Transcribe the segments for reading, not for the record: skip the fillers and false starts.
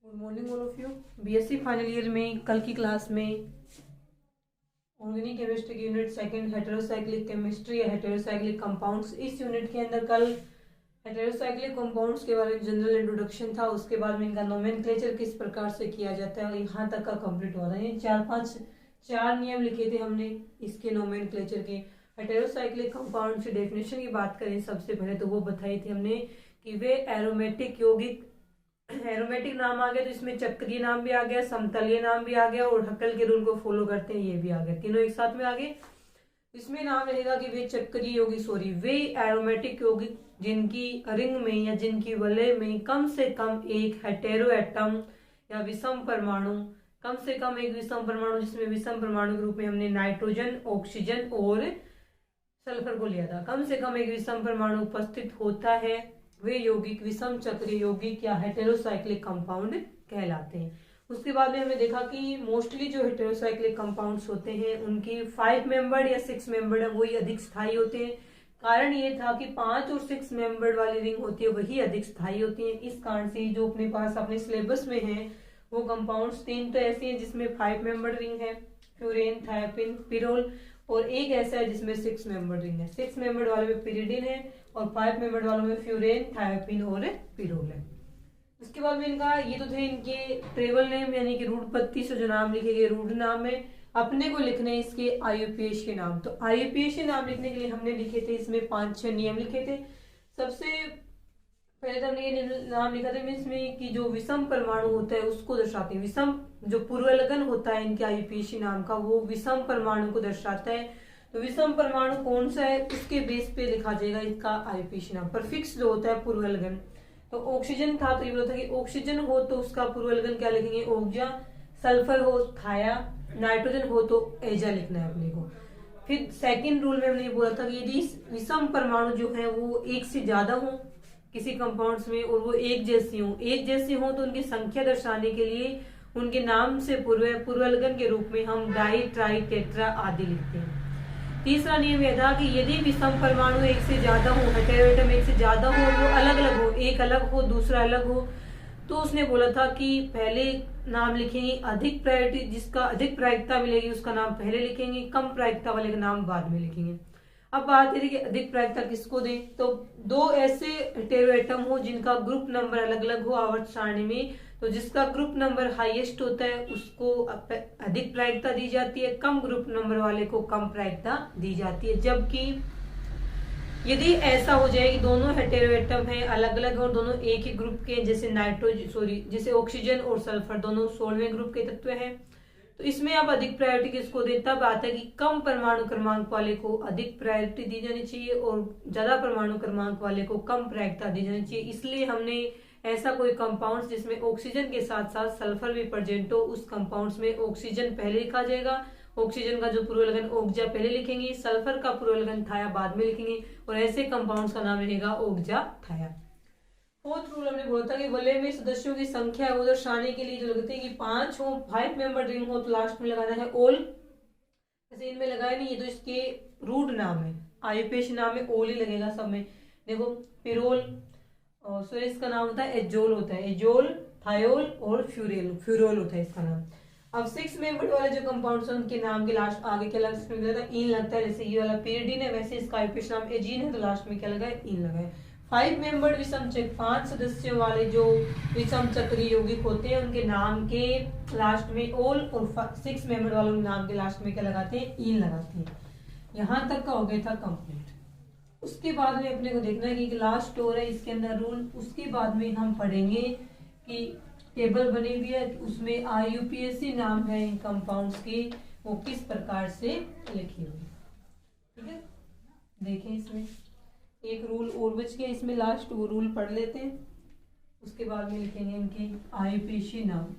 Good morning all of you. BSc final year में कल की क्लास में ऑर्गेनिक केमिस्ट्री की यूनिट सेकंड हेटेरोसाइक्लिक केमिस्ट्री या हेटेरोसाइक्लिक कंपाउंड्स, इस यूनिट के अंदर कल हेटेरोसाइक्लिक कंपाउंड्स के बारे में जनरल इंट्रोडक्शन था। उसके बाद में इनका नोमेनक्लेचर किस प्रकार से किया जाता है और यहाँ तक का कंप्लीट हुआ था। ये चार नियम लिखे थे हमने इसके नोमेनक्लेचर के। हेटेरोसाइक्लिक कंपाउंड की डेफिनेशन की बात करें सबसे पहले तो वो बताई थी हमने कि वे एरोमेटिक यौगिक, एरोमेटिक नाम आ गया तो इसमें चक्रीय नाम भी आ गया, समतलीय नाम भी आ गया और हक्केल के रूल को फॉलो करते हैं ये भी आ गया, तीनों एक साथ में आ गए। इसमें नाम रहेगा कि वे चक्रीय यौगिक वे एरोमेटिक यौगिक जिनकी रिंग में या जिनकी वलय में कम से कम एक हेटेरो एटम या विषम परमाणु, कम से कम एक विषम परमाणु, जिसमें विषम परमाणु के रूप में हमने नाइट्रोजन, ऑक्सीजन और सल्फर को लिया था, कम से कम एक विषम परमाणु उपस्थित होता है, वे यौगिक विषम चक्रीय यौगिक या हेटेरोसाइक्लिक कंपाउंड कहलाते हैं। उसके बाद में हमने देखा कि मोस्टली जो हेटेरोसाइक्लिक कंपाउंड्स होते हैं उनकी 5 मेंबर्ड या 6 मेंबर्ड वही अधिक स्थायी होते हैं। कारण ये था कि 5 और 6 मेंबर्ड वाली रिंग होती है वही अधिक स्थायी होती है। इस कारण से जो अपने पास अपने सिलेबस में है वो कंपाउंड्स 3 तो ऐसे हैं जिसमें 5 मेंबर्ड रिंग है, फ्यूरेन, थायोपिन, पिरोल, और एक ऐसा है जिसमें 6 मेंबर्ड रिंग है। 6 मेंबर्ड वाले में पिरिडिन है और 5 मेंबर्ड वालों में फ्यूरेन, थायोपिन और पिरोल है। उसके बाद में इनका ये तो थे इनके ट्रेवल नेम यानी कि रूट पत्ती से जो नाम लिखे गए रूट नाम है। अपने को लिखने इसके आईयूपीएच के नाम, तो आईयूपीएच के नाम लिखने के लिए हमने लिखे थे इसमें 5-6 नियम लिखे थे। सबसे पहले तो हमने ये नाम लिखा था इसमें कि जो विषम परमाणु होता है उसको दर्शाते हैं। विषम जो पूर्वलगन होता है इनके आईयूपीएच नाम का वो विषम परमाणु को दर्शाता है। तो विषम परमाणु कौन सा है उसके बेस पे लिखा जाएगा इसका आईयूपीएच नाम। परफिक्स जो होता है पूर्वलगन, तो ऑक्सीजन था तो ये बोला था कि ऑक्सीजन हो तो उसका पूर्वलगन क्या लिखेंगे, ओक्जा। सल्फर हो थाया, नाइट्रोजन हो तो एजा लिखना है अपने को। फिर सेकंड रूल में हमने ये बोला था कि यदि विषम परमाणु जो है वो एक से ज्यादा हो किसी कंपाउंड्स में और वो एक जैसी हो तो उनकी संख्या दर्शाने के लिए उनके नाम से पूर्वलगन के रूप में हम डाई, ट्राई, टेट्रा आदि लिखते हैं। तीसरा नियम यह था कि यदि विषम परमाणु एक से ज्यादा हो, हेटेरोएटम एक से ज्यादा हो, वो अलग अलग हो, एक अलग हो दूसरा अलग हो, तो उसने बोला था कि पहले नाम लिखेंगे अधिक प्रायोरिटी, जिसका अधिक प्रायिकता मिलेगी उसका नाम पहले लिखेंगे, कम प्रायिकता वाले का नाम बाद में लिखेंगे। अब बात यदि कि अधिक प्रायिकता किसको दें, तो 2 ऐसे हेटेरोएटम हो जिनका ग्रुप नंबर अलग अलग हो आवर्त सारणी में, तो जिसका ग्रुप नंबर हाईएस्ट होता है उसको अधिक प्रायिकता दी जाती है, कम ग्रुप नंबर वाले को कम प्रायिकता दी जाती है। जबकि यदि ऐसा हो जाए कि दोनों हेटेरोएटम है अलग अलग और दोनों एक ही ग्रुप के, जैसे ऑक्सीजन और सल्फर दोनों 16वें ग्रुप के तत्व हैं, तो इसमें आप अधिक प्रायोरिटी किसको दें, तब आता है कि कम परमाणु क्रमांक वाले को अधिक प्रायोरिटी दी जानी चाहिए और ज्यादा परमाणु क्रमांक वाले को कम प्रायिकता दी जानी चाहिए। इसलिए हमने ऐसा कोई कंपाउंड जिसमें ऑक्सीजन के साथ साथ सल्फर भी प्रेजेंट हो उस कंपाउंड्स में ऑक्सीजन पहले लिखा जाएगा, ऑक्सीजन का जो पूर्वलगन ओक्जा पहले लिखेंगे, सल्फर का पूर्वलगन थाया बाद में लिखेंगे और ऐसे कंपाउंड्स का नाम रहेगा ओक्जा थाया। फोर्थ रूल हमने बोला था कि वलय में सदस्यों की संख्या को दर्शाने के लिए जो लगते हैं कि 5 हो, 5 मेंबर रिंग हो तो लास्ट में लगाना है ओल। जैसे इनमें लगाया नहीं, ये तो इसके रूट नाम है, आईयूपीएच नाम है, ओल ही लगेगा सब में। देखो पिरोल और सो इसका नाम होता है एजोल, होता है एजोल, थायोल और फ्यूरोल होता है इसका नाम। अब 6 मेंबर वाले जो कंपाउंड्स हैं उनके नाम के लास्ट आगे क्या लगता है, इन लगता है। जैसे ये वाला पिरिडिन है वैसे इसका आईयूपीएच नाम एजीन है तो लास्ट में क्या लगा है, इन लगा है। 5 मेंबर्ड विषम चक्र, 5 सदस्यों वाले जो विषम चक्रीय यौगिक होते हैं उनके नाम के लास्ट में ओल और 6 मेंबर्ड वालों के नाम के लास्ट में क्या लगाते हैं, इन लगाते हैं। यहाँ तक का हो गया था कंप्लीट। उसके बाद में अपने को देखना है कि लास्ट और है इसके अंदर रूल। उसके बाद में हम पढ़ेंगे कि टेबल बनी हुई है उसमें आईयूपीएसी नाम है इन कंपाउंड्स के, वो किस प्रकार से लिखी हुई। ठीक है, देखें इसमें एक रूल और बच गया, इसमें लास्ट वो रूल पढ़ लेते हैं, उसके बाद में लिखेंगे इनके आईयूपीएसी नाम।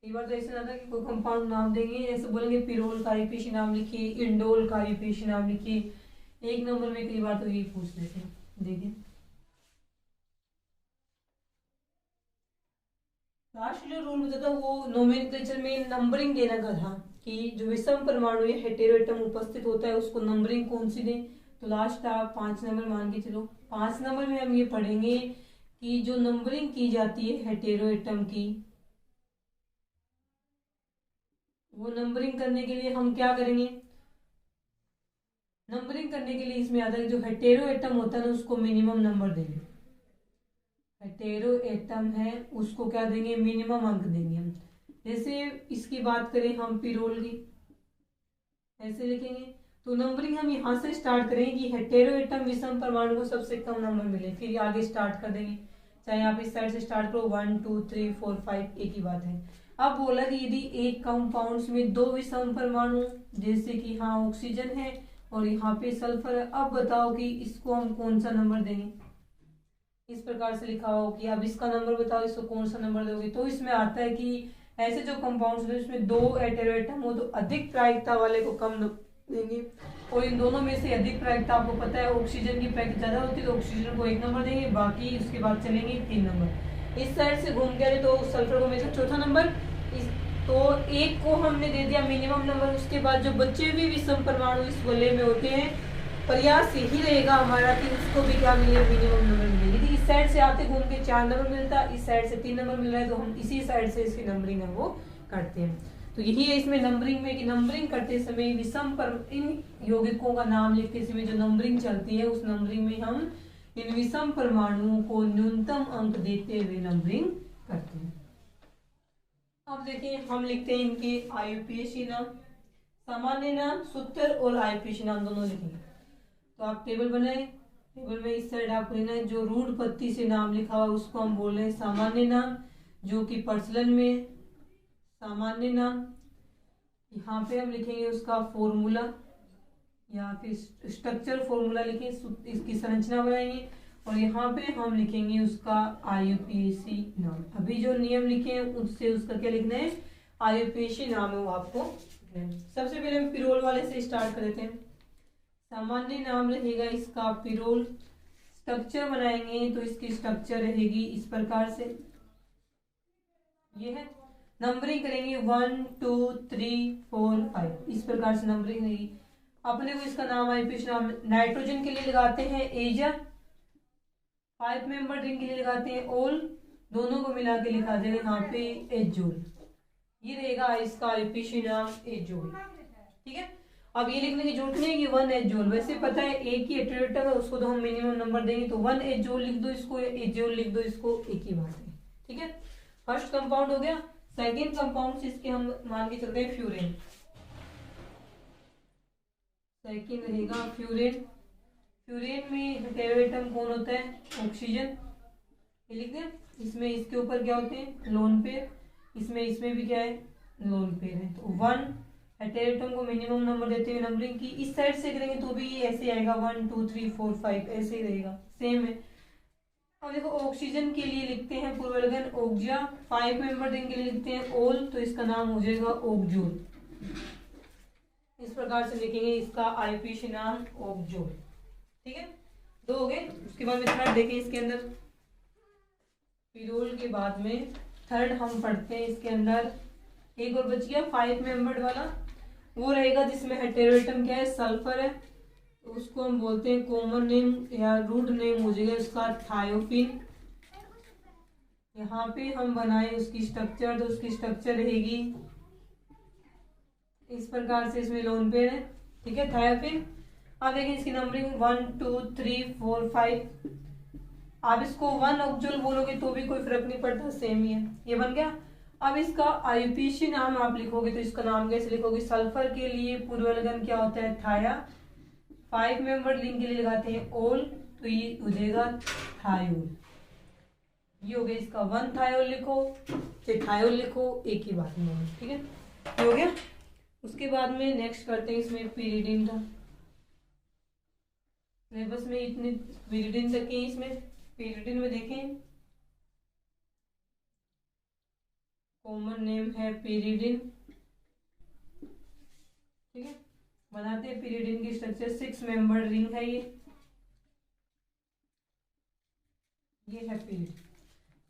एक बार तो ऐसे ना था कि कोई कंपाउंड नाम देंगे ऐसे बोलेंगे पिरोल का आईयूपीएसी नाम लिखिए, इंडोल का आईयूपीएसी नाम लिखिए, एक नंबर में कई बार तो ये पूछ लेते हैं। देखिए लास्ट जो रूल होता था वो नोमेनक्लेचर में नंबरिंग देने का था कि जो विषम परमाणु या हेटेरोएटम उपस्थित होता है उसको नंबरिंग कौन सी दें, तो लास्ट आप 5 नंबर मान के चलो। 5 नंबर में हम ये पढ़ेंगे कि जो नंबरिंग की जाती है हेटेरो एटम की, वो नंबरिंग करने के लिए हम क्या करेंगे, नंबरिंग करने के लिए इसमें आता है जो हेटेरो एटम होता है ना उसको मिनिमम नंबर देंगे। हेटेरो एटम है उसको क्या देंगे, मिनिमम अंक देंगे हम। जैसे इसकी बात करें हम पिरोल की, ऐसे लिखेंगे। तो नंबरिंग हम यहाँ से स्टार्ट करेंगे कि हेटेरो एटम विषम परमाणु को सबसे कम नंबर मिले, फिर आगे स्टार्ट कर देंगे। चाहे आप इस साइड से स्टार्ट करो 1 2 3 4 5, एक ही बात है। अब बोला कि यदि एक कंपाउंड्स में दो विषम परमाणु, जैसे कि हाँ ऑक्सीजन है और यहाँ पे सल्फर है, अब बताओ कि इसको हम कौन सा नंबर देंगे। इस प्रकार से लिखा हो कि अब इसका नंबर बताओ, इसको कौन सा नंबर दोगे। तो इसमें आता है कि ऐसे जो कंपाउंड्स हैं इसमें दो हेटेरो एटम हो तो अधिक प्रायिकता वाले को कम देंगे, और इन दोनों में से अधिक प्रायिकता आपको पता है ऑक्सीजन की प्रायिकता ज्यादा होती है तो ऑक्सीजन को 1 नंबर देंगे, बाकी उसके बाद चलेंगे 3 नंबर। इस साइड से घूम के तो सल्फर को मिलेगा चौथा नंबर। तो एक को हमने दे दिया मिनिमम नंबर, उसके बाद जो बच्चे भी विषम परमाणु इस वलय में होते हैं, प्रयास यही रहेगा हमारा कि उसको भी क्या मिले, मिनिमम नंबर मिले। यदि इस साइड से आते घूम के 4 नंबर मिलता, इस साइड से 3 नंबर मिल रहा है, तो हम इसी साइड से इसकी नंबरिंग है वो करते हैं। तो यही है इसमें नंबरिंग में कि नंबरिंग करते समय विषम पर इन यौगिकों का नाम लिखते समय जो नंबरिंग चलती है उस नंबरिंग में हम इन विषम परमाणुओं को न्यूनतम अंक देते हुए नंबरिंग करते हैं। अब देखिए हम लिखते हैं इनके आयुपीएसी नाम, सामान्य नाम, सूत्र और आयुपीएसी नाम दोनों लिखेंगे। तो आप टेबल बनाए, टेबल में इस साइड आपको लेना है जो रूढ़ पत्ती से नाम लिखा हुआ उसको हम बोल रहे हैं सामान्य नाम, जो कि प्रचलन में सामान्य नाम। यहाँ पे हम लिखेंगे उसका फॉर्मूला या फिर स्ट्रक्चर फॉर्मूला लिखें, इसकी संरचना बनाएंगे, और यहाँ पे हम लिखेंगे उसका आयुपीएसी नाम। अभी जो नियम लिखे हैं उससे उसका क्या लिखना है, आयुपीएसी नाम है वो आपको। सबसे पहले हम पिरोल वाले से स्टार्ट कर देते हैं। सामान्य नाम रहेगा इसका पिरोल, स्ट्रक्चर बनाएंगे तो इसकी स्ट्रक्चर रहेगी इस प्रकार से, ये है। नंबरिंग करेंगे 1 2 3 4 5, इस प्रकार से नंबरिंग रहेगी। अपने को इसका नाम आयुपीएसी नाम, नाइट्रोजन के लिए लगाते हैं एजा, 5 मेंबर रिंग के लिए लगाते हैं ओल, दोनों को मिला के लिखा जाएगा यहाँ पे एजोल। ये रहेगा इसका आयुपीएसी नाम एजोल, ठीक है। अब ये लिखने की जरूरत नहीं है कि 1 एजोल, वैसे पता है एक ही एटोरेटम है उसको तो हम मिनिमम नंबर देंगे, तो 1 एजोल लिख दो इसको, एजोल लिख दो इसको, एक ही बात है, ठीक है। फर्स्ट कंपाउंड हो गया। सेकेंड कंपाउंड इसके हम मान के चलते हैं फ्यूरेन, सेकेंड रहेगा फ्यूरेन। फ्यूरेन में हेटेरो एटम कौन होता है, ऑक्सीजन, ये लिख दें। इसमें इसके ऊपर क्या होते हैं, लोन पेयर, इसमें भी क्या है, लोन पेयर है। तो 1 हेटेरो एटम को मिनिमम नंबर देते हुए नंबरिंग की। इस साइड से करेंगे तो भी ऐसे आएगा 1 2 3 4 5, ऐसे ही रहेगा, सेम है। अब देखो ऑक्सीजन के लिए लिखते हैं पूर्वलगन ओक्जा, 5 मेंबर रिंग के लिए लिखते हैं ओल, तो इसका नाम हो जाएगा ओक्जोल। इस प्रकार से लिखेंगे इसका आयुपीएसी नाम ओक्जोल, ठीक है। 2 हो गए। उसके बाद में थर्ड देखें, इसके अंदर पिरोल के बाद में थर्ड हम पढ़ते हैं। इसके अंदर एक और बच गया 5 मेंबर्ड वाला, वो रहेगा जिसमें हेटेरो एटम क्या है, सल्फर है, तो उसको हम बोलते हैं कॉमन नेम या रूट नेम हो जाएगा इसका थायोफिन। यहाँ पे हम बनाए उसकी स्ट्रक्चर, तो उसकी स्ट्रक्चर रहेगी इस प्रकार से, इसमें लोन पेयर है, ठीक है, थायोफिन। अब देखिए इसकी नंबरिंग 1 2 3 4 5, आप इसको 1 ऑक्जोल बोलोगे तो भी कोई फर्क नहीं पड़ता, सेम ही है, ये बन गया। अब इसका आयुपीएसी नाम आप लिखोगे तो इसका नाम कैसे लिखोगे, सल्फर के लिए पूर्वलगन क्या होता है, थाया, 5 मेंबर लिंक के लिए लगाते हैं ओल, तो ये हो जाएगा थायोल। ये हो गया इसका 1 थायोल लिखो चाहे थायोल लिखो, एक ही बात में, ठीक है, ये हो गया। उसके बाद में नेक्स्ट करते हैं इसमें पीरिडिन का, सिलेबस में इतने पीरिडिन तक के। इसमें पीरिडिन में देखें कॉमन नेम है पीरिडिन, ठीक है। बनाते हैं पीरिडिन की स्ट्रक्चर, 6 मेंबर रिंग है, ये है पीरिड।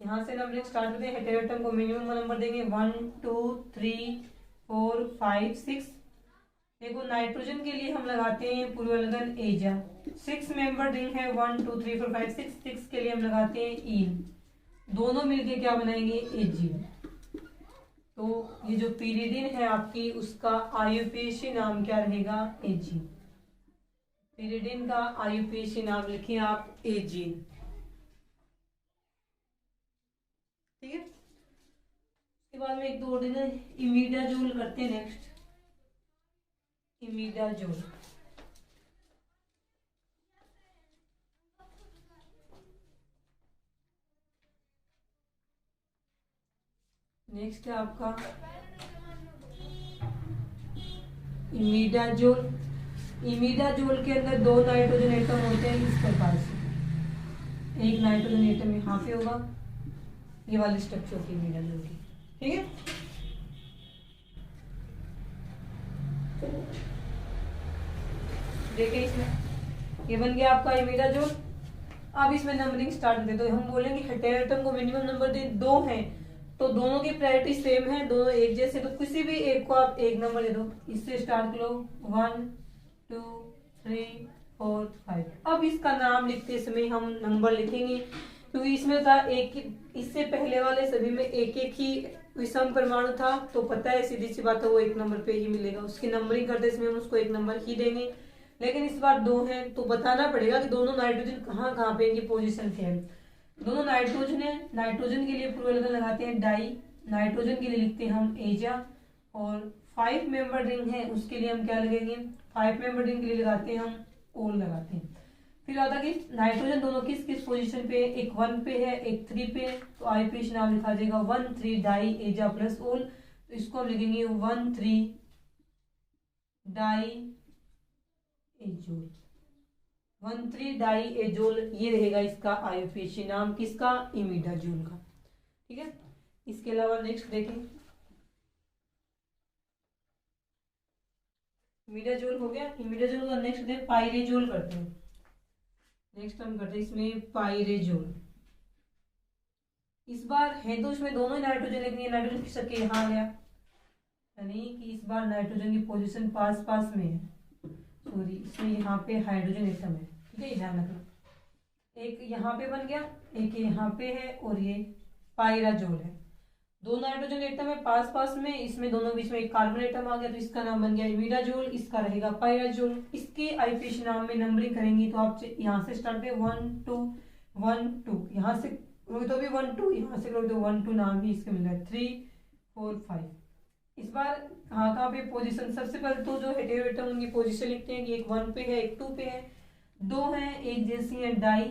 यहाँ से नंबरिंग स्टार्ट करते हैं, हेटेरो एटम को मिनिमम नंबर देंगे 1 2 3 4 5 6, देखो नाइट्रोजन के लिए हम लगाते हैं पूर्वलगन एजा। 6 मेंबर रिंग है, 1 2 3 4 5 6, 6 के लिए हम लगाते हैं ईन। दोनों मिलके क्या बनाएंगे, एजीन। तो ये जो पीरिडिन है आपकी, उसका आयुपेशी नाम क्या रहेगा, एजीन। पीरिडिन का आयुपेशी नाम लिखिए आप, एजीन। ठीक है। उसके बाद में एक दो ऑर्डिनल इमिडाजोल करते हैं। Next imidazole. नेक्स्ट है आपका इमिडाजोल। इमिडाजोल के अंदर 2 नाइट्रोजन एटम होते हैं इस प्रकार से। एक नाइट्रोजन एटम यहाँ पे होगा, ये वाली स्ट्रक्चर होती है इमिडाजोल की। ठीक है। देखिए इसमें ये बन गया आपका इमिडाजोल। अब इसमें नंबरिंग स्टार्ट करते तो हम बोलेंगे हेटेरो एटम को मिनिमम नंबर दे 2 हैं, तो दोनों की प्रायोरिटी सेम है, दोनों एक जैसे, तो किसी भी एक को आप एक नंबर दे दो। इससे स्टार्ट करो 1 2 3 4 5। अब इसका नाम लिखते समय हम नंबर लिखेंगे, क्योंकि इसमें था एक, इससे पहले वाले सभी में एक एक ही विषम परमाणु था, तो पता है सीधी सी बात है वो एक नंबर पे ही मिलेगा। उसकी नंबरिंग करते समय हम उसको एक नंबर ही देंगे। लेकिन इस बार 2 हैं तो बताना पड़ेगा कि दोनों नाइट्रोजन कहाँ कहाँ पे, इनकी पोजीशन क्या है। दोनों नाइट्रोजन है, नाइट्रोजन के लिए पूर्वलगन लगाते हैं डाई, नाइट्रोजन के लिए लिखते हैं हम एजा। और 5 मेंबर रिंग है, उसके लिए हम क्या लगेंगे, 5 मेंबर रिंग के लिए लगाते हैं हम ओल लगाते हैं। फिर आता कि नाइट्रोजन दोनों किस किस पोजीशन पे, एक 1 पे है, एक 3 पे है, तो आईपीएच नाम लिखा जाएगा 1 3 डाई एजा प्लस ओल। तो इसको हम लिखेंगे 1 3 डाई एजोल। 1 3 डाई एजोल, ये रहेगा इसका आयुपेशी नाम, किसका, इमिडाजोल का। ठीक है। इसके अलावा नेक्स्ट देखें, इमिडाजोल हो गया। इमिडाजोल का नेक्स्ट दे पाइरेजोल करते हैं। नेक्स्ट हम करते हैं इसमें पाइरेजोल। इस बार है तो इसमें दोनों ही नाइट्रोजन, लेकिन ये नाइट्रोजन खिसक के यहाँ आ गया, यानी कि इस बार नाइट्रोजन की पोजीशन पास पास में है। सॉरी, इसमें यहाँ पे हाइड्रोजन एटम है। ठीक है, ध्यान रखना। एक यहाँ पे बन गया, एक यहाँ पे है, और ये पाइराजोल है। 2 नाइट्रोजन एटम है पास पास में, इसमें दोनों बीच में एक कार्बन एटम आ गया, तो इसका नाम बन गया इमिडाजोल, इसका रहेगा पाइराजोल। इसके आईपीएच नाम में नंबरिंग करेंगे तो आप यहाँ से स्टार्ट करें 1 2 1 2, यहाँ से तो भी 1 2, यहाँ से करोगे तो 1 2 नाम ही इसके मिल रहा है, 3 4 5। इस बार कहाँ पे पोजीशन, सबसे पहले तो जो हेटेरो एटम उनकी पोजीशन लिखते हैं कि एक 1 पे है, एक 2 पे है, 2 हैं एक जैसी है डाई।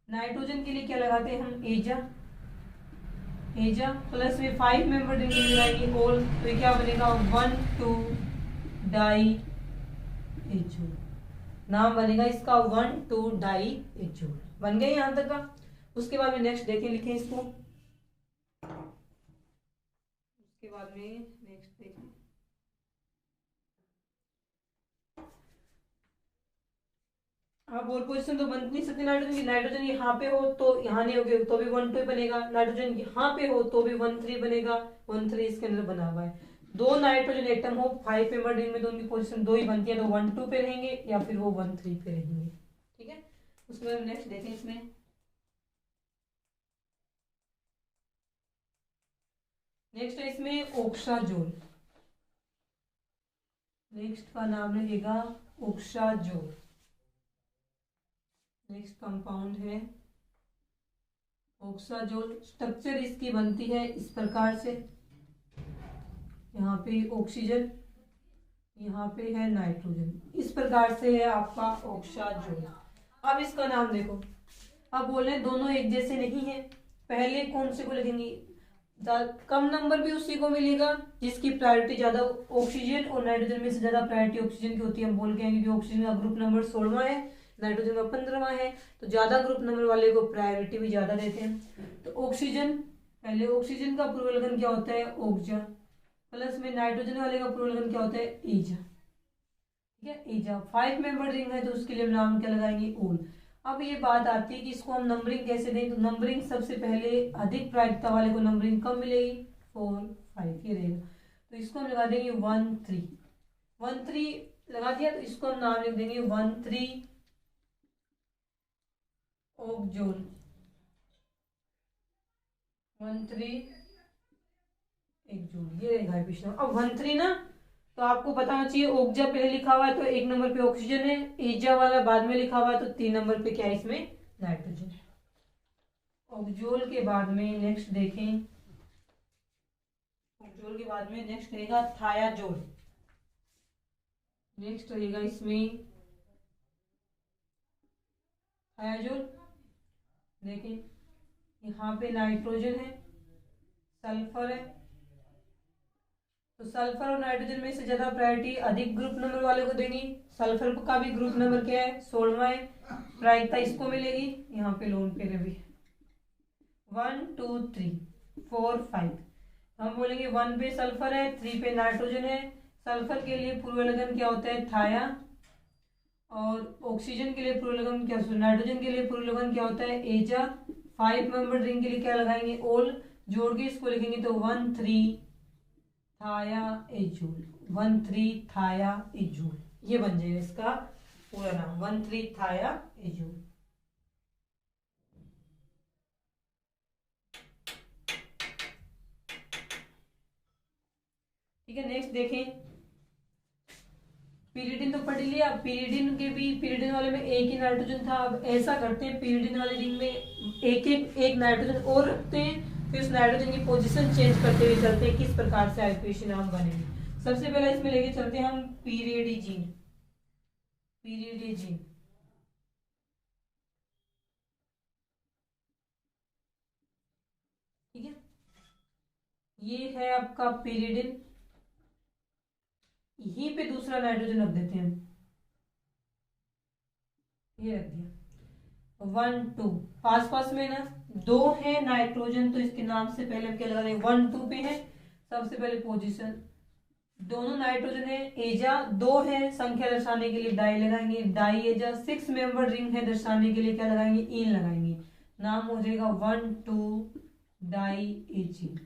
नाइट्रोजन के लिए क्या लगाते हैं हम, एजा। एजा प्लस में 5 मेंबर रिंग लगाएंगे ओल, तो ये क्या बनेगा 1 2 डाई एजोल। नाम बनेगा इसका 1 2 डाई एजोल। बन गया यहाँ तक का। उसके बाद में नेक्स्ट देखें, लिखें इसको। उसके बाद में नेक्स्ट देखें, आप और पोजीशन तो बन नहीं सकती नाइट्रोजन की। नाइट्रोजन यहाँ पे हो तो यहाँ नहीं होगी तो भी 1 2 बनेगा, नाइट्रोजन यहाँ पे हो तो भी 1 3 बनेगा, 1 3 इसके अंदर बना हुआ है। 2 नाइट्रोजन एटम हो 5 मेंबर रिंग में तो उनकी पोजीशन 2 ही बनती है, तो 1 2 पे रहेंगे या फिर वो 1 3 पे रहेंगे। ठीक है। उसके बाद नेक्स्ट देखें इसमें, नेक्स्ट है इसमें ओक्साजोल। नेक्स्ट का नाम रहेगा ओक्साजोल। नेक्स्ट कंपाउंड है ओक्साजोल। स्ट्रक्चर इसकी बनती है इस प्रकार से, यहाँ पे ऑक्सीजन, यहाँ पे है नाइट्रोजन, इस प्रकार से है आपका ओक्साजोल। अब इसका नाम देखो, अब बोले दोनों एक जैसे नहीं है, पहले कौन से को लिखेंगे, कम नंबर भी उसी को मिलेगा जिसकी प्रायोरिटी ज्यादा, ऑक्सीजन और नाइट्रोजन में से ज्यादा प्रायोरिटी ऑक्सीजन की होती है। हम बोल के हैं क्योंकि ऑक्सीजन का ग्रुप नंबर 16वां है, नाइट्रोजन का 15वां है, तो ज्यादा ग्रुप नंबर वाले को प्रायोरिटी भी ज्यादा देते हैं। तो ऑक्सीजन, पहले ऑक्सीजन का पूर्वलगन क्या होता है, ओक्जा, प्लस में नाइट्रोजन वाले का पूर्वलगन क्या होता है, एजा। ठीक है, एजा 5 मेंबर रिंग है तो उसके लिए हम नाम क्या लगाएंगे, ओल। अब ये बात आती है कि इसको हम नंबरिंग कैसे दें, तो नंबरिंग सबसे पहले अधिक प्रायिकता वाले को नंबरिंग कम मिलेगी, 4 5 ये रहेगा, तो इसको हम लगा देंगे 1 3। 13 लगा दिया तो इसको हम नाम लिख देंगे 13 ओकजोल, 13 एक जूल, ये रहेगा हाइड्रोजन। अब 13 ना, तो आपको बताना चाहिए ओक्जा पहले लिखा हुआ है तो 1 नंबर पे ऑक्सीजन है, एजा वाला बाद में लिखा हुआ है तो 3 नंबर पे क्या है इसमें नाइट्रोजन है। ओक्जोल के बाद में नेक्स्ट देखें, ओक्जोल के बाद में नेक्स्ट रहेगा थायाजोल। नेक्स्ट रहेगा इसमें थायाजोल। देखें यहाँ पे नाइट्रोजन है, सल्फर है, तो सल्फर और नाइट्रोजन में से ज्यादा प्रायोरिटी अधिक ग्रुप नंबर वाले को देंगी। सल्फर का भी ग्रुप नंबर क्या है 16वां है, प्रायिकता इसको मिलेगी। यहाँ पे लोन पे भी 1 2 3 4 5 हम बोलेंगे 1 पे सल्फर है, 3 पे नाइट्रोजन है। सल्फर के लिए पूर्व लगन क्या होता है थाया, और ऑक्सीजन के लिए पूर्व लगन क्या, नाइट्रोजन के लिए पूर्व लगन क्या होता है एजा। 5 मेंबर रिंग के लिए क्या लगाएंगे ओल, जोड़ के इसको लिखेंगे तो 1 3 थाया एजूल, 1 3 थाया एजूल, ये बन जाएगा इसका पूरा नाम 1 3 थाया एजूल। ठीक है, नेक्स्ट देखें पीरिडिन तो पढ़ लिया। पीरिडिन के भी, पीरिडिन वाले में एक ही नाइट्रोजन था। अब ऐसा करते हैं पीरिडिन वाले रिंग में एक नाइट्रोजन और रखते हैं, फिर उस नाइट्रोजन की पोजीशन चेंज करते हुए चलते हैं किस प्रकार से आईयूपीएसी नाम बनेंगे। सबसे पहले इसमें लेके चलते हैं हम पीरियडिजीन। पीरियडिजीन ठीक है, ये है आपका पीरियडिन, यहीं पे दूसरा नाइट्रोजन रख देते हैं, ये रख दिया 1 2 पास पास में ना 2 है नाइट्रोजन, तो इसके नाम से पहले हम क्या लगा देंगे 1 2 पे है सबसे पहले पोजीशन, दोनों नाइट्रोजन है, एजा 2 है संख्या दर्शाने के लिए डाई लगाएंगे, डाई एजा। 6 मेंबर रिंग है दर्शाने के लिए क्या लगाएंगे इन लगाएंगे, नाम हो जाएगा 1 2 डाई एजीन।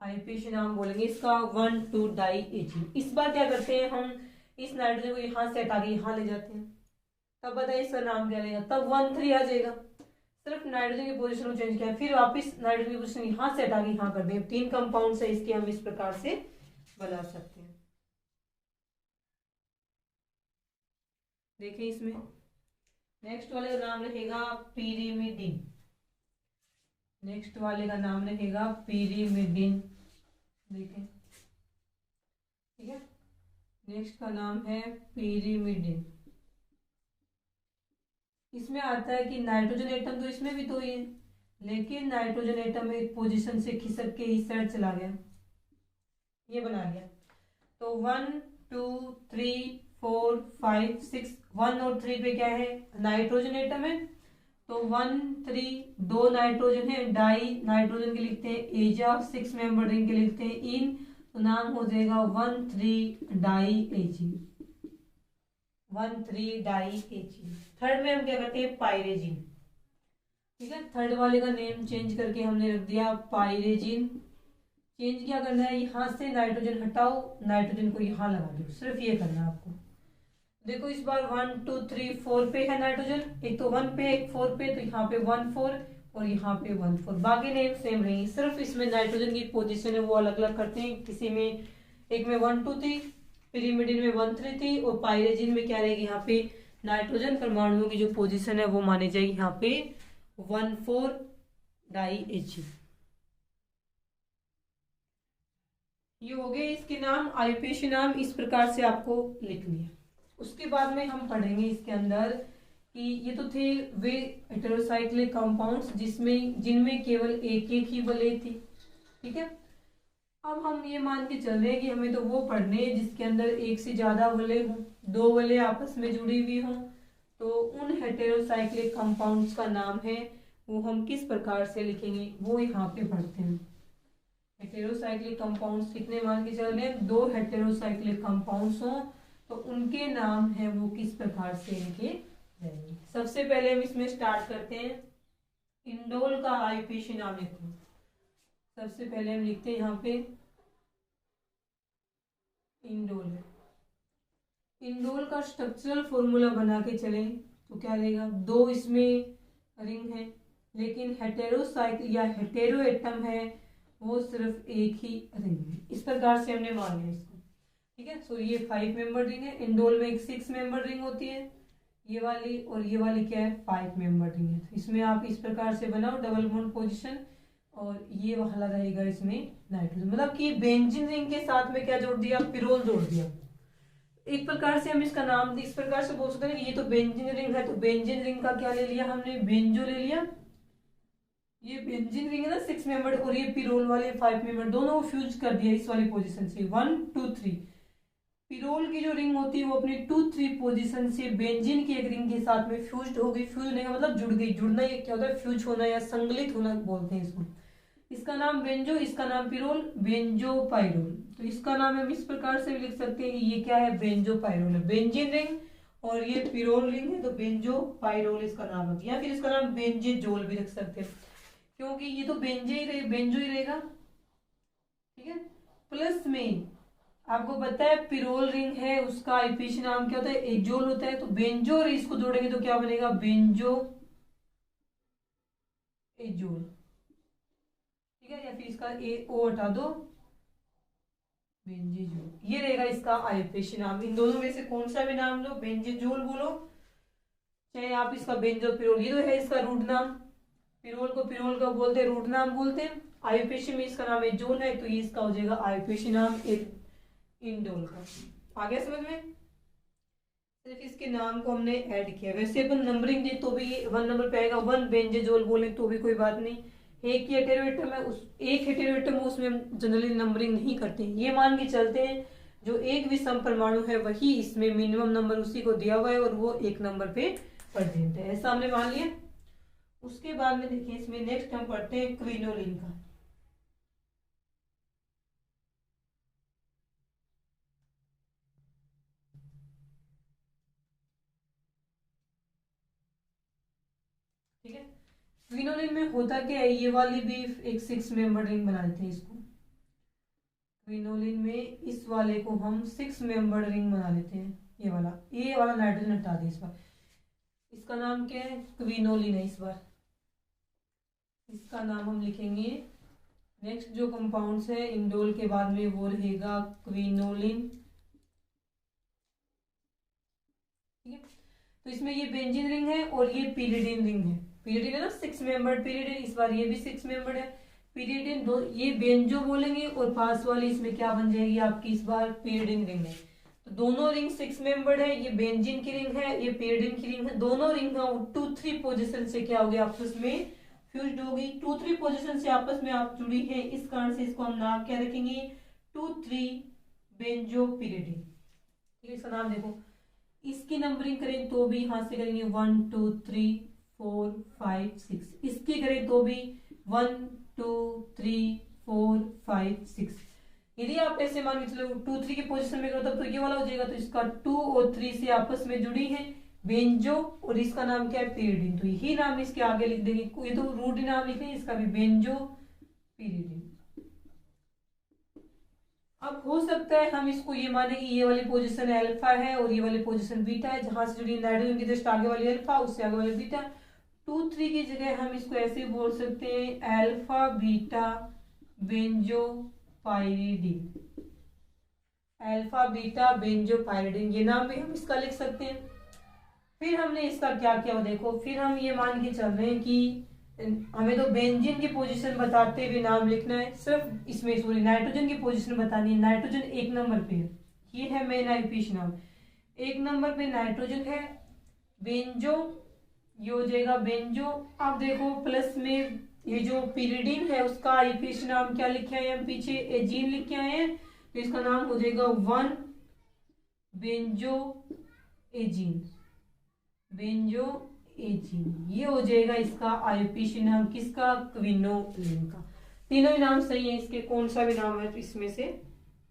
आईयूपीएसी नाम बोलेंगे इसका 1 2 डाई एजीन। इस बार क्या करते हैं हम इस नाइट्रोजन को यहाँ से हटा के यहाँ ले जाते हैं, तब बताइए इसका नाम क्या रहेगा, तब 1 3 आ जाएगा। सिर्फ नाइट्रोजन की पोजीशन को चेंज किया, फिर वापस नाइट्रोजन की पोजीशन यहाँ से हटा के यहाँ कर दें। 3 कंपाउंड है इसके, हम इस प्रकार से बना सकते हैं। देखिए इसमें नेक्स्ट वाले का नाम रहेगा पीरिमिडिन। नेक्स्ट वाले का नाम रहेगा पीरिमिडिन। देखें ठीक है, नेक्स्ट का नाम है पीरिमिडिन। इसमें आता है कि नाइट्रोजन एटम तो इसमें भी तो ही है, लेकिन नाइट्रोजन एटम एक पोजीशन से खिसक के इस साइड चला गया, ये बना गया। तो 1 2 3 4 5 6 1 और 3 पे क्या है नाइट्रोजन एटम है, तो 1 3 2 नाइट्रोजन है, डाई नाइट्रोजन के लिखते हैं एजा, 6 मेंबर रिंग के लिखते हैं इन, तो नाम हो जाएगा 1 3 डाई एजी, 1 3 डाई एजी। थर्ड में हम क्या करते हैं पायरेजिन। ठीक है, थर्ड वाले का नेम चेंज करके हमने रख दिया पायरेजिन। चेंज क्या करना है, यहाँ से नाइट्रोजन हटाओ, नाइट्रोजन को यहाँ लगा दो, सिर्फ ये करना है आपको। देखो इस बार 1 2 3 4 पे है नाइट्रोजन, एक तो 1 पे एक 4 पे, तो यहाँ पे 1 4 और यहाँ पे 1 4, बाकी नेम सेम रहेंगे, सिर्फ इसमें नाइट्रोजन की पोजीशन है वो अलग अलग करते हैं। किसी में एक में 1 2 थी, पिरीमिडिन में 1 3 थी, और पायरेजिन में क्या रहेगी यहाँ पे नाइट्रोजन परमाणुओं की जो पोजीशन है वो मानी जाएगी यहाँ पे 1 4 डाई एच। ये हो गए इसके नाम, आईयूपीएसी नाम इस प्रकार से आपको लिखनी है। उसके बाद में हम पढ़ेंगे इसके अंदर कि ये तो थे वे हेटेरोसाइक्लिक कंपाउंड्स जिसमें जिनमें केवल एक एक ही वलय थी। ठीक है, अब हम ये मान के चल रहे हैं कि हमें तो वो पढ़ने हैं जिसके अंदर एक से ज्यादा वलय हो, 2 वलय आपस में जुड़ी हुई हो, तो उन हेटेरोसाइक्लिक कंपाउंड्स का नाम है वो हम किस प्रकार से लिखेंगे वो यहाँ पे पढ़ते हैं। हेटेरोसाइक्लिक कंपाउंड्स कितने मान के चल रहे हैं, 2 हेटेरोसाइक्लिक कंपाउंड्स हो तो उनके नाम है वो किस प्रकार से लिखे जाएंगे। सबसे पहले हम इसमें स्टार्ट करते हैं, इंडोल का आईयूपीएसी नाम लिखो। सबसे पहले हम लिखते हैं यहाँ पे इंडोल है, इंडोल का स्ट्रक्चरल फॉर्मूला बना के चले तो क्या देगा, दो इसमें रिंग है, लेकिन हेटेरोसाइक्लिक या हेटेरो एटम है वो सिर्फ एक ही रिंग है। इस प्रकार से हमने मान लिया इसको। ठीक है, सो ये 5 मेंबर रिंग है। इंडोल में एक 6 मेंबर रिंग होती है, ये वाली, और ये वाली क्या है, 5 मेंबर रिंग है। तो इसमें आप इस प्रकार से बनाओ डबल बॉन्ड पोजीशन, और ये वाला रहेगा इसमें नाइट्रोजन। मतलब कि बेंजीन रिंग के साथ में क्या जोड़ दिया, पिरोल जोड़ दिया। एक प्रकार से हम इसका नाम इस प्रकार से बोल सकते हैं कि ये तो बेंजीन रिंग है, तो बेंजीन रिंग का क्या ले लिया हमने, बेंजो ले लिया। ये बेंजीन रिंग है ना 6 मेंबर, और ये पिरोल वाले 5 मेंबर, दोनों फ्यूज कर दिया इस वाली पोजीशन से 1 2 3। पिरोल की जो रिंग होती है वो अपनी 2 3 पोजीशन से बेंजीन की एक रिंग के साथ में फ्यूज हो गई। फ्यूज होने का मतलब जुड़ गई, जुड़ना ये क्या होता है, फ्यूज होना या संगलित होना बोलते हैं इसको। इसका नाम बेंजो, इसका नाम पिरोल, बेंजो पाइरोल। तो इसका नाम हम इस प्रकार से भी लिख सकते हैं कि ये क्या है, बेंजो पाइरोल है। बेंजीन रिंग और ये पिरोल रिंग है, तो बेंजो पाइरोल इसका नाम है। या फिर इसका नाम बेंजेजोल भी रख सकते हैं, क्योंकि ये तो बेंजो ही रहेगा। ठीक है, प्लस में आपको पता है पिरोल रिंग है उसका आईपीसी नाम क्या होता है, एजोल होता है। तो बेंजो और इसको जोड़ेंगे तो क्या बनेगा, बेंजो एजोल। ठीक है, या फिर इसका ए ओ हटा दो, बेंजेजोल, ये रहेगा इसका आईपीसी नाम। इन दोनों में से कौन सा भी नाम लो, बेंजेजोल बोलो चाहे आप इसका बेंजो पिरोल, ये तो है इसका रूट नाम। पिरोल को पिरोल का बोलते हैं, रूट नाम बोलते हैं। आईपीसी में इसका नाम एजोल है, तो ये इसका हो जाएगा आईपीसी नाम इंडोल का। आ गया समझ में, सिर्फ इसके नाम को हमने ऐड किया। वैसे अपन नंबरिंग दे तो भी 1 नंबर पे आएगा, 1 बेंजेजोल बोले तो भी कोई बात नहीं। एक ही हेटेरोएटम है, उस एक हेटेरोएटम है उसमें हम जनरली नंबरिंग नहीं करते हैं। ये मान के चलते हैं जो एक विषम परमाणु है वही इसमें मिनिमम नंबर उसी को दिया हुआ है और वो 1 नंबर पे प्रेजेंट है, ऐसा हमने मान लिया। उसके बाद में देखिए इसमें नेक्स्ट हम पढ़ते हैं क्विनोलिन का। ठीक है, क्विनोलिन में होता क्या है, ये वाली भी एक 6 मेंबर रिंग बना देते हैं इसको। क्विनोलिन में इस वाले को हम 6 मेंबर रिंग बना लेते हैं। ये वाला नाइट्रोजन हटा दें इस बार। इसका नाम क्या है, क्विनोलिन है इस बार। इसका नाम हम लिखेंगे, नेक्स्ट जो कंपाउंड्स है इंडोल के बाद में वो रहेगा क्विनोलिन। ठीक है, तो इसमें ये बेंजीन रिंग है और ये पीरिडिन रिंग है। पीरिडिन है ना 6 मेंबर्ड पीरिडिन, इस बार ये भी 6 मेंबर्ड है पीरिडिन। दो ये बेंजो बोलेंगे और पास वाली इसमें क्या बन जाएगी आपकी, इस बार पीरिडिन रिंग है। तो दोनों रिंग 6 मेंबर्ड है, ये बेंजीन की रिंग है, ये पीरिडिन की रिंग है। दोनों रिंग 2 3 पोजिशन से क्या हो गया, आपस में फ्यूज्ड हो गई। 2 3 पोजिशन से आपस में आप जुड़ी है, इस कारण से इसको हम नाम क्या रखेंगे, 2 3 बेंजो पीरिडिन। ठीक है, इसका नाम देखो। इसकी नंबरिंग करें तो भी यहां से करेंगे 1 2 3 4 5 6। इसकी करें तो भी 1 2 3 4 5 6। यदि आप ऐसे मान के चलो 2 3 की पोजीशन में करो तब तो ये वाला हो जाएगा। तो इसका 2 और 3 से आपस में जुड़ी है बेंजो, और इसका नाम क्या है, पीरिडिन। तो यही नाम इसके आगे लिख देंगे, ये तो रूट नाम लिखेंगे, इसका भी बेंजो पीरिडिन। अब हो सकता है हम इसको ये माने कि ये वाली पोजीशन अल्फा है और ये वाली पोजीशन बीटा है, जहां से जुड़ी नाइट्रोजन की जस्ट आगे वाली अल्फा, उससे आगे वाली बीटा। 2 3 की जगह हम इसको ऐसे बोल सकते हैं alpha beta benzopyridine. Alpha beta benzopyridine, ये नाम भी हम इसका लिख सकते हैं। फिर हमने इसका क्या किया देखो, फिर हम ये मान के चल रहे हैं कि हमें तो बेंजीन की पोजीशन बताते हुए नाम लिखना है, सिर्फ इसमें सॉरी नाइट्रोजन की पोजीशन बतानी है। नाइट्रोजन 1 नंबर पे है, ये है मेन आईपीसी नाम। 1 नंबर पे नाइट्रोजन है, बेंजो, ये हो जाएगा बेंजो। अब देखो प्लस में ये जो पीरिडिन है उसका आईपीसी नाम क्या लिखे आए हम पीछे, एजीन लिखे आए हैं, तो इसका नाम हो जाएगा 1 बेंजो एजीन, बेंजो एजीन। ये हो जाएगा इसका आईपीसी नाम किसका, क्विनोलिन का। तीनों ही नाम सही है इसके, कौन सा भी नाम है तो इसमें से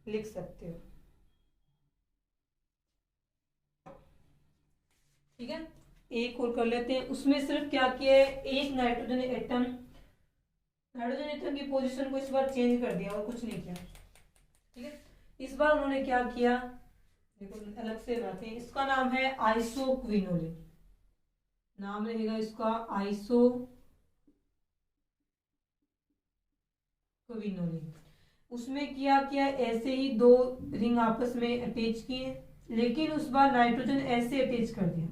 लिख सकते हो। ठीक है, एक और कर लेते हैं। उसमें सिर्फ क्या किया है, एक नाइट्रोजन एटम की पोजीशन को इस बार चेंज कर दिया और कुछ नहीं किया। ठीक है, इस बार उन्होंने क्या किया, देखो अलग से बनाते हैं। इसका नाम है आइसोक्विनोलिन, नाम रहेगा इसका आइसोक्विनोलिन। उसमें किया क्या, ऐसे ही दो रिंग आपस में अटैच किए, लेकिन उस बार नाइट्रोजन ऐसे अटैच कर दिया,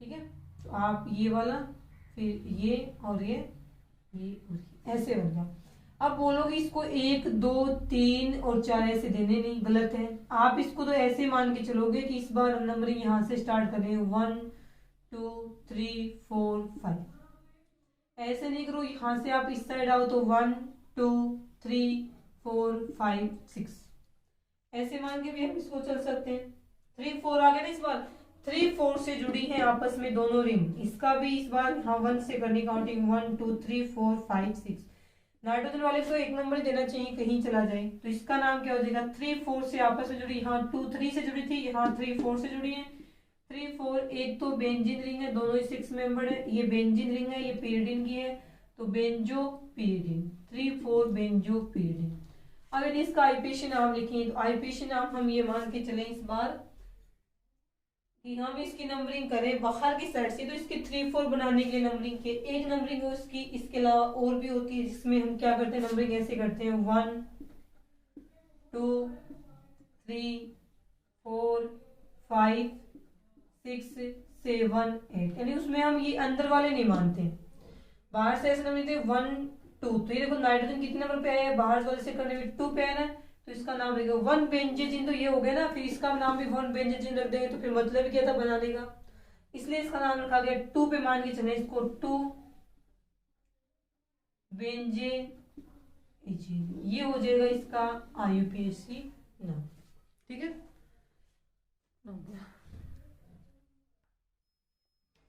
ठीक है। तो आप ये वाला, फिर ये और ये ऐसे बन गया। अब बोलोगे इसको 1 2 3 और 4 ऐसे देने, नहीं, गलत है। आप इसको तो ऐसे मान के चलोगे कि इस बार नंबरिंग यहां से स्टार्ट करें 1 2 3 4 5। ऐसे नहीं करो, यहां से आप इस साइड आओ तो 1 2 3 4 5 6, ऐसे मान के भी हम इसको चल सकते हैं। 3 4 आ गया ना इस बार, 3 4 से जुड़ी है आपस में दोनों रिंग। इसका भी इस बार यहाँ 1 से करनी काउंटिंग, 1 2 3 4 5 6। नाइट्रोजन वाले को एक नंबर देना चाहिए, कहीं चला जाए, तो इसका नाम क्या हो जाएगा, 3 4 से आपस में जुड़ी, यहाँ 2 3 से जुड़ी थी, यहाँ 3 4 से जुड़ी है। 3 4, एक तो बेंजीन रिंग है, दोनों ही 6 मेंबर है, ये बेंजीन रिंग है, ये pyridine की है, तो बेंजो pyridine, 3 4 बेंजो pyridine। अगर इसका आईपीसी नाम लिखें, तो आईपीसी नाम हम ये मान के चलें इस बार कि हम इसकी नंबरिंग करें बाहर की साइड से, तो इसके 3 4 बनाने के लिए नंबरिंग के एक नंबरिंग है उसकी, इसके अलावा और भी होती है जिसमें हम क्या करते हैं, नंबरिंग ऐसे करते हैं 1 2 3 4 5 6 7 8, यानी उसमें हम ये अंदर वाले नहीं मानते, बाहर से ऐसे नंबर थे 1 2। तो ये देखो नाइट्रोजन कितने नंबर पे आया है, बाहर वाले से करने में 2 पे आया ना, तो इसका नाम रहेगा 1 बेंजीन। तो ये हो गया ना, फिर इसका नाम भी 1 बेंजीन रख देंगे, तो फिर मतलब क्या था बनाने का, इसलिए इसका नाम रखा गया 2 पे, मान के चले इसको 2 बेंजीन, ये हो जाएगा इसका IUPAC नाम, ठीक है।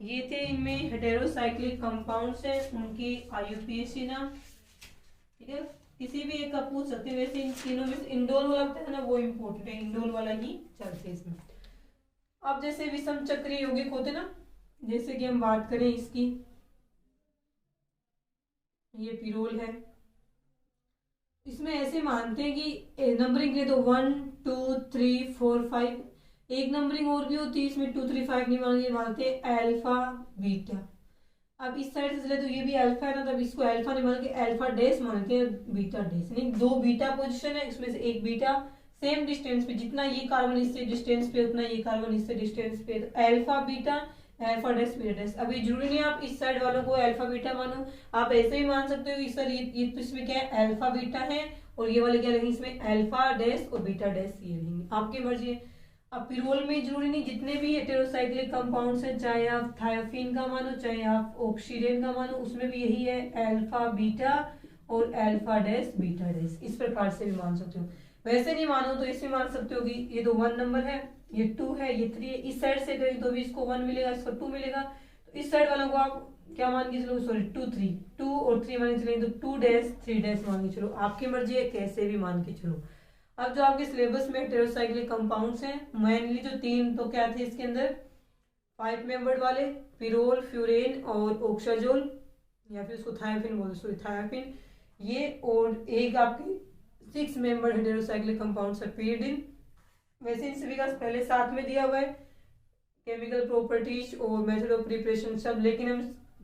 ये थे इनमें हेटेरोसाइक्लिक कंपाउंड्स हैं, उनकी IUPAC नाम, ठीक है। किसी भी एक का पूछ सकते हैं, वैसे इन तीनों में इंडोल वाला होता है ना, वो इम्पोर्टेंट है, इंडोल वाला ही चलते हैं इसमें। अब जैसे विषम चक्रीय यौगिक होते ना, जैसे कि हम बात करें इसकी, ये पिरोल है, इसमें ऐसे मानते हैं कि नंबरिंग के तो 1 2 3 4 5, एक नंबरिंग और भी होती है इसमें 2 3 5 नहीं मानते अल्फा बीटा। अब इस साइड से चले तो ये भी अल्फा है ना, तब इसको अल्फा नहीं मान के अल्फा डैश मानते हैं, बीटा डैश, नहीं, 2 बीटा पोजीशन है, इसमें से एक बीटा सेम डिस्टेंस पे, जितना ये कार्बन इससे डिस्टेंस पे उतना ये कार्बन इससे डिस्टेंस पे, तो alpha beta alpha dash beta dash. अभी जरूरी नहीं आप इस साइड वालों को अल्फा बीटा मानो, आप ऐसे भी मान सकते हो, सर ये तो इसमें क्या है अल्फा बीटा है, और ये वाले क्या रहेंगे इसमें अल्फा डैश और बीटा डैश, ये रहेंगे, आपकी मर्जी है। अब पिरोल में जरूरी नहीं, जितने भी हेटेरोसाइक्लिक कंपाउंड्स हैं, चाहे आप थायोफिन का मानो चाहे आप ऑक्सीडेन का मानो, उसमें भी यही है अल्फा बीटा और अल्फा डैश बीटा डैश, इस प्रकार से भी मान सकते हो। वैसे नहीं मानो तो इसमें मान सकते हो कि ये तो 1 नंबर है, ये 2 है, ये 3 है, इस साइड से करें तो भी इसको 1 मिलेगा, इसको 2 मिलेगा, तो इस साइड वालों को आप क्या मान के चलो, सॉरी 2 3, 2 और 3 मान के चलेंगे तो 2 डैश 3 डैश मान के चलो, आपकी मर्जी है कैसे भी मान के चलो। अब जो आपके सिलेबस में हेटेरोसाइक्लिक कंपाउंड्स हैं, मेनली जो 3 तो क्या थे इसके अंदर, 5 मेंबर्ड वाले, पिरोल फ्यूरेन और ओक्साजोल, या फिर उसको थायोफिन बोलते, सॉरी थायोफिन, ये, और एक आपके 6 मेंबर्ड हेटेरोसाइक्लिक कंपाउंड्स है pyridine। वैसे इन सभी का पहले साथ में दिया हुआ है केमिकल प्रॉपर्टीज और मेथड ऑफ प्रिपरेशन सब, लेकिन हम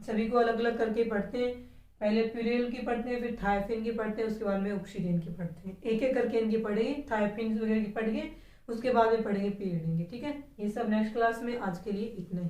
सभी को अलग अलग करके पढ़ते हैं, पहले प्यूरिल की पढ़ते हैं, फिर थायोफिन की पढ़ते हैं, उसके बाद में ऑक्सीडेन की पढ़ते हैं, एक एक करके इनकी पढ़ेंगे, थायोफिन वगैरह की पढ़ेंगे, उसके बाद में पढ़ेंगे pyridine की, ठीक है। ये सब नेक्स्ट क्लास में, आज के लिए इतना ही।